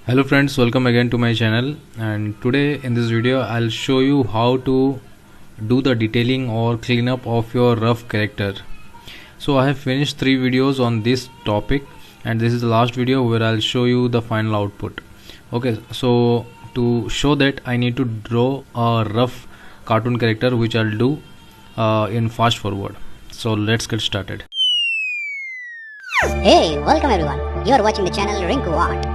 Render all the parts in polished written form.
Hello friends, welcome again to my channel, and today in this video I'll show you how to do the detailing or cleanup of your rough character. So I have finished 3 videos on this topic and this is the last video where I'll show you the final output. Okay, so to show that I need to draw a rough cartoon character which I'll do in fast forward. So let's get started. Hey, welcome everyone. You are watching the channel Rinku Art.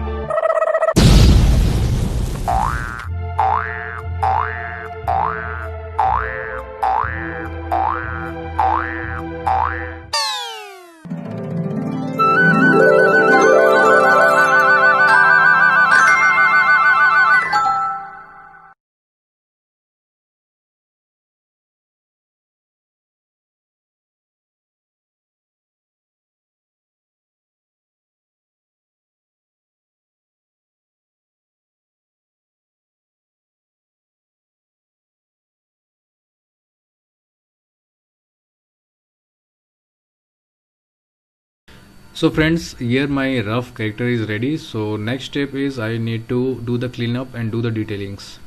So friends, here my rough character is ready. So next step is I need to do the cleanup and do the detailings.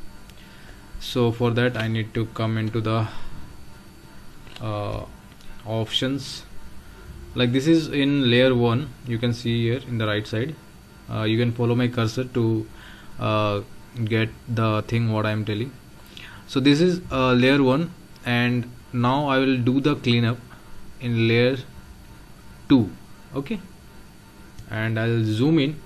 So for that I need to come into the options. Like this is in layer 1, you can see here in the right side. You can follow my cursor to get the thing what I am telling. So this is layer 1, and now I will do the cleanup in layer 2. Okay, and I'll zoom in.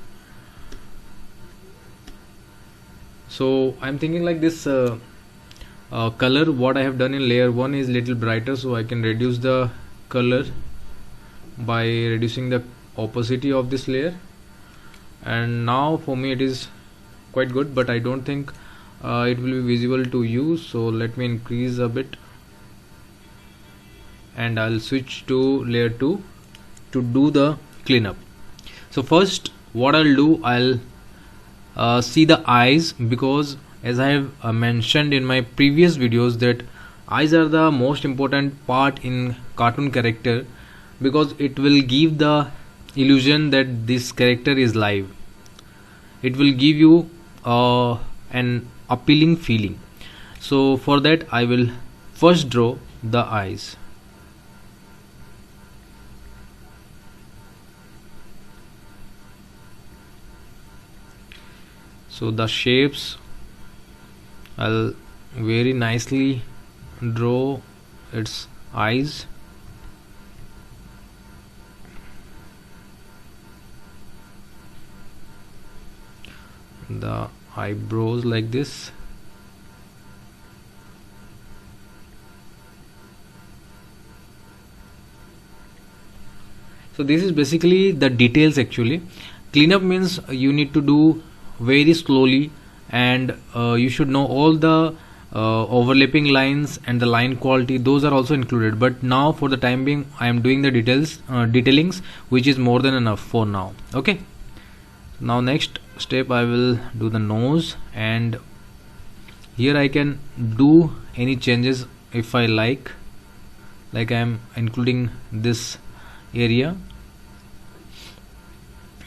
So I'm thinking like this color what I have done in layer 1 is little brighter, so I can reduce the color by reducing the opacity of this layer, and now for me it is quite good, but I don't think it will be visible to you. So let me increase a bit and I'll switch to layer 2 to do the cleanup. So first what I'll do, I'll see the eyes, because as I have mentioned in my previous videos that eyes are the most important part in cartoon character, because it will give the illusion that this character is live. It will give you an appealing feeling. So for that I will first draw the eyes. So the shapes I'll very nicely draw its eyes. The eyebrows like this. So this is basically the details. Actually, cleanup means you need to do very slowly, and you should know all the overlapping lines and the line quality, those are also included. But now for the time being I am doing the detailings, which is more than enough for now. Okay, now next step I will do the nose, and here I can do any changes if I like I am including this area,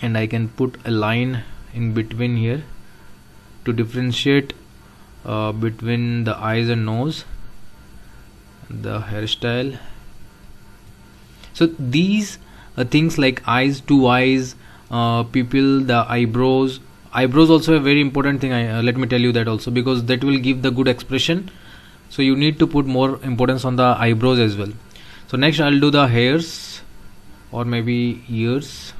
and I can put a line in between here to differentiate between the eyes and nose, the hairstyle. So these things like eyes, two eyes, pupil, the eyebrows also a very important thing. Let me tell you that also, because that will give the good expression. So you need to put more importance on the eyebrows as well. So next I'll do the hairs, or maybe ears.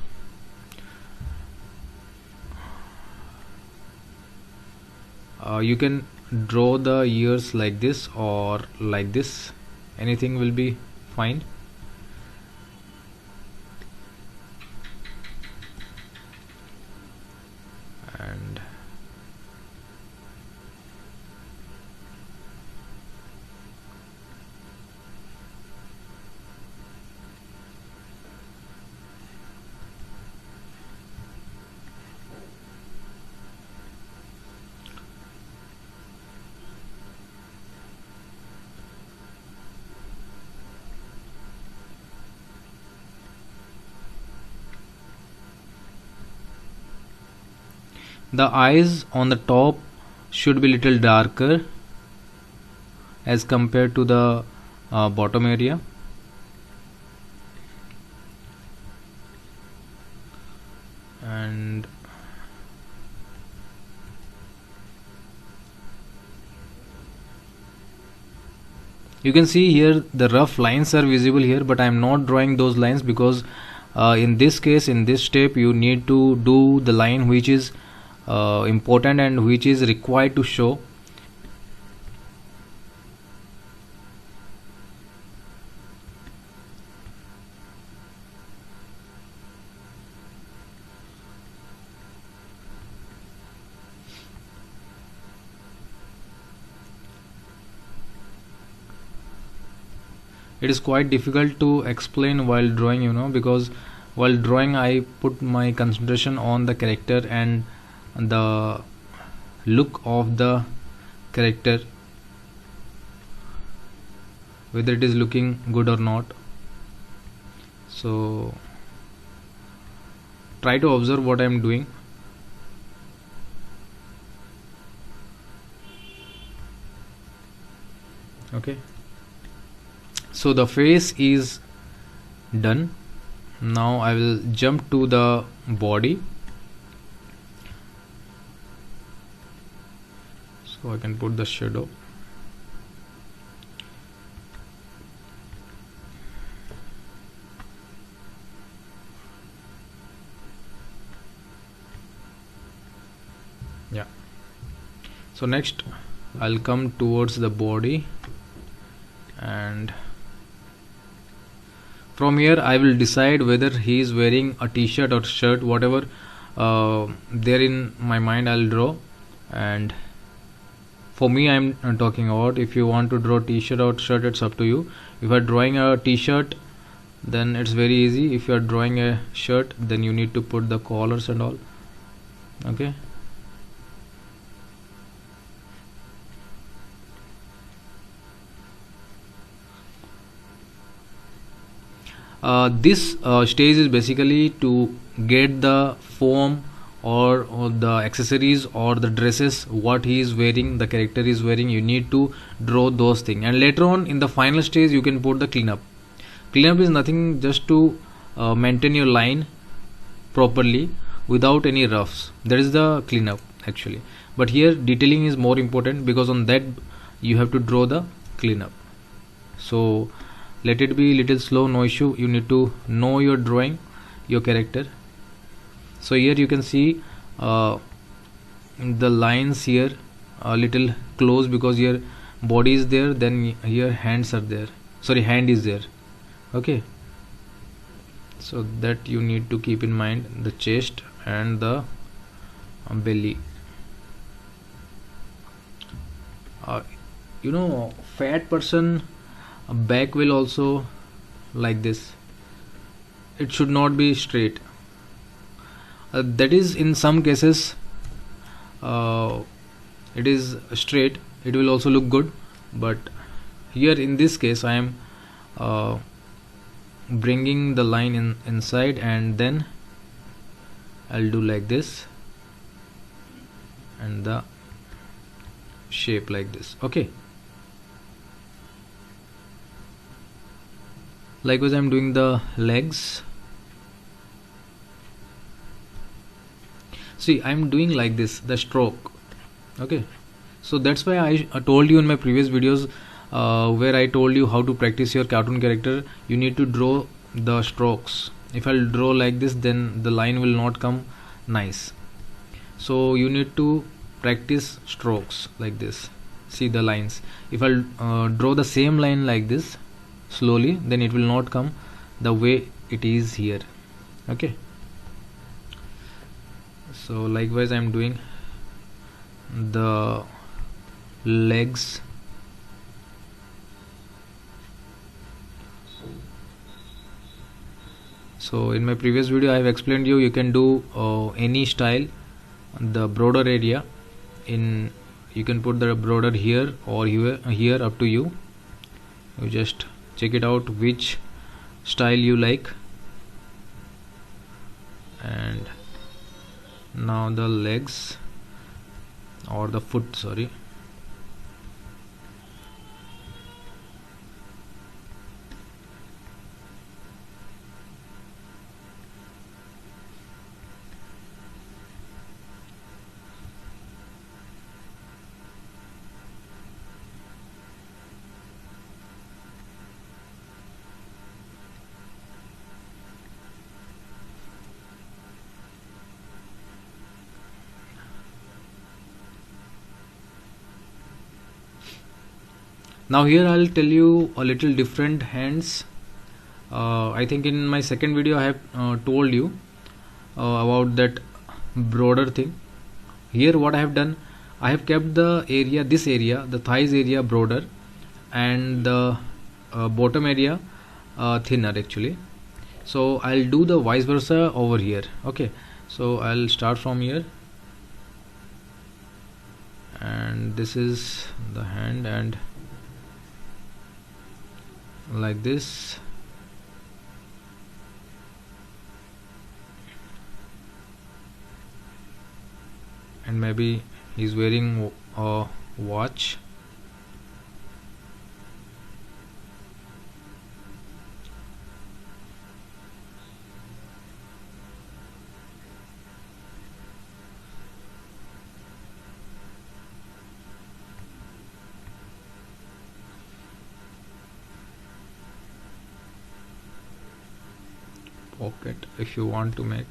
You can draw the ears like this or like this, anything will be fine. And The eyes on the top should be little darker as compared to the bottom area. And you can see here the rough lines are visible here, but I am not drawing those lines because in this case, in this step, you need to do the line which is important and which is required to show. It is quite difficult to explain while drawing, because while drawing I put my concentration on the character and the look of the character, whether it is looking good or not. So try to observe what I am doing. Okay, so the face is done. Now I will jump to the body, so I can put the shadow. Yeah, so next I'll come towards the body, and from here I will decide whether he is wearing a t-shirt or shirt, whatever there in my mind I'll draw. And for me, I'm talking about, if you want to draw t-shirt or shirt, it's up to you. If you are drawing a t-shirt, then it's very easy. If you are drawing a shirt, then you need to put the collars and all. Okay, this stage is basically to get the form or the accessories or the dresses what he is wearing, the character is wearing. You need to draw those things, and later on in the final stage you can put the cleanup. Cleanup is nothing, just to maintain your line properly without any roughs. That is the cleanup actually, but here detailing is more important, because on that you have to draw the cleanup. So let it be little slow, no issue. You need to know your drawing, your character. So here you can see the lines here a little close, because here body is there, then here hands are there, sorry, hand is there. Okay, so that you need to keep in mind, the chest and the belly. Fat person back will also like this. It should not be straight. That is, in some cases it is straight, it will also look good, but here in this case I am bringing the line inside, and then I'll do like this, and the shape like this. Okay, likewise I'm doing the legs. See, I'm doing like this, the stroke. Okay, so that's why I told you in my previous videos where I told you how to practice your cartoon character, you need to draw the strokes. If I'll draw like this, then the line will not come nice. So you need to practice strokes like this. See the lines. If I'll draw the same line like this slowly, then it will not come the way it is here. Okay, so likewise I am doing the legs. So in my previous video I have explained you can do any style. The border area, you can put the border here or here, up to you. You just check it out which style you like. And now the legs. or the foot, sorry. Now here I'll tell you a little different hands. I think in my second video I have told you about that broader thing. Here what I have done, I have kept the area, this area, the thighs area broader, and the bottom area thinner actually. So I'll do the vice versa over here. Okay, so I'll start from here, and this is the hand, and like this, and maybe he's wearing a watch. Pocket if you want to make.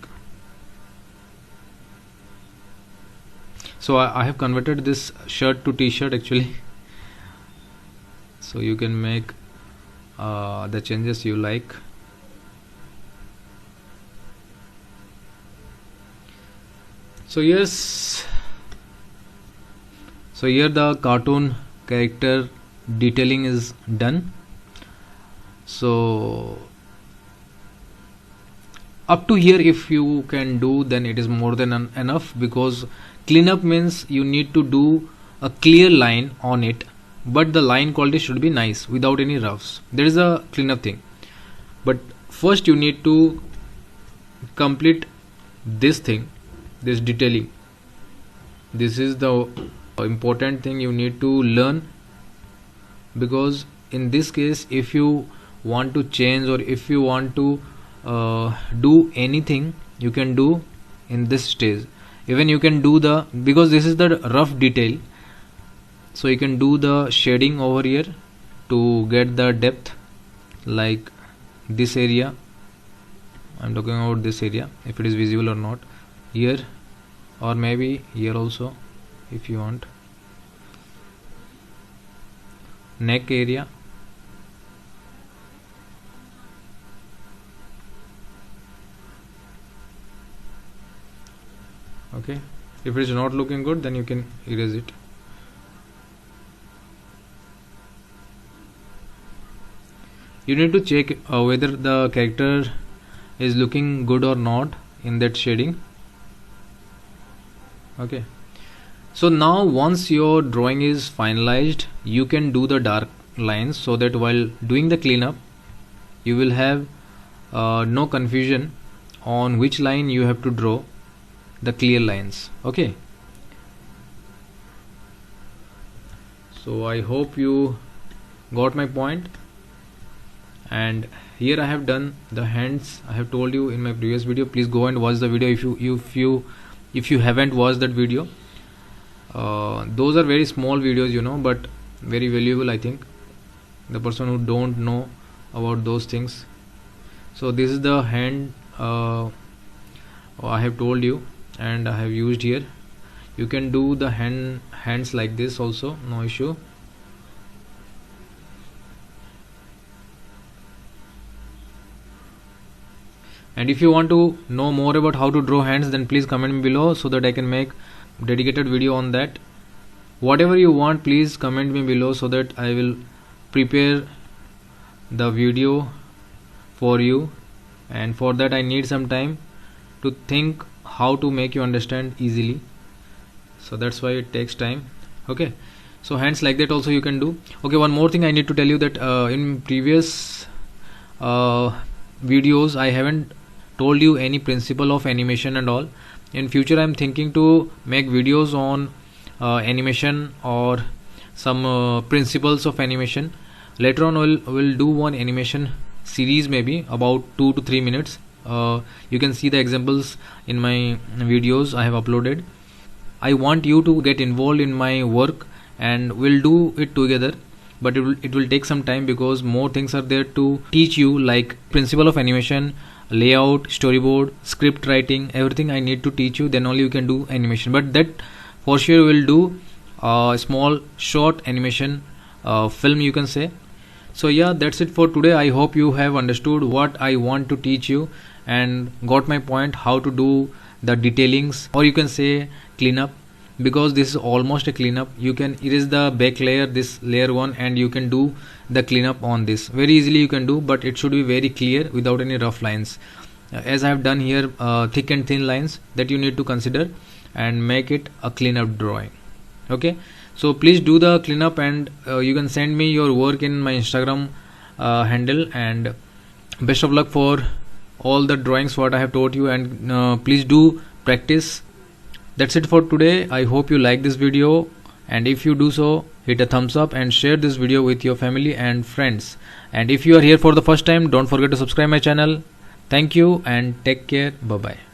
So I have converted this shirt to t-shirt actually, so you can make the changes you like. So yes, so here the cartoon character detailing is done. So up to here if you can do, then it is more than enough, because cleanup means you need to do a clear line on it, but the line quality should be nice without any roughs. There is a cleanup thing, but first you need to complete this thing, this detailing. This is the important thing you need to learn, because in this case if you want to change, or if you want to do anything, you can do in this stage. Even you can do the, because this is the rough detail, so you can do the shading over here to get the depth, like this area. I'm talking about this area, if it is visible or not, here, or maybe here also if you want. Neck area, okay. If it is not looking good, then you can erase it. You need to check whether the character is looking good or not in that shading. Okay, so now once your drawing is finalized, you can do the dark lines, so that while doing the cleanup you will have no confusion on which line you have to draw the clear lines. Okay, so I hope you got my point. And here I have done the hands. I have told you in my previous video, please go and watch the video if you haven't watched that video. Those are very small videos, you know, but very valuable, I think, the person who don't know about those things. So this is the hand I have told you, and I have used here. You can do the hands like this also, no issue. And if you want to know more about how to draw hands, then please comment me below, so that I can make dedicated video on that. Whatever you want, please comment me below, so that I will prepare the video for you. And for that I need some time to think how to make you understand easily, so that's why it takes time. Okay, so hands like that also you can do. Okay, one more thing I need to tell you, that in previous videos I haven't told you any principle of animation and all. In future I'm thinking to make videos on animation or some principles of animation. Later on we'll do one animation series, maybe about 2 to 3 minutes. You can see the examples in my videos I have uploaded. I want you to get involved in my work and we'll do it together, but it will take some time because more things are there to teach you, like principle of animation, layout, storyboard, script writing, everything I need to teach you, then only you can do animation. But that for sure will do a small short animation film, you can say. So yeah, that's it for today. I hope you have understood what I want to teach you and got my point, how to do the detailings, or you can say cleanup, because this is almost a cleanup. You can erase the back layer, this layer 1, and you can do the cleanup on this very easily. You can do, but it should be very clear without any rough lines, as I have done here, thick and thin lines that you need to consider and make it a cleanup drawing. Okay, so please do the cleanup, and you can send me your work in my Instagram handle. And best of luck for all the drawings what I have taught you, and please do practice. That's it for today. I hope you like this video, and if you do so, hit a thumbs up and share this video with your family and friends. And if you are here for the first time, don't forget to subscribe my channel. Thank you and take care. Bye bye.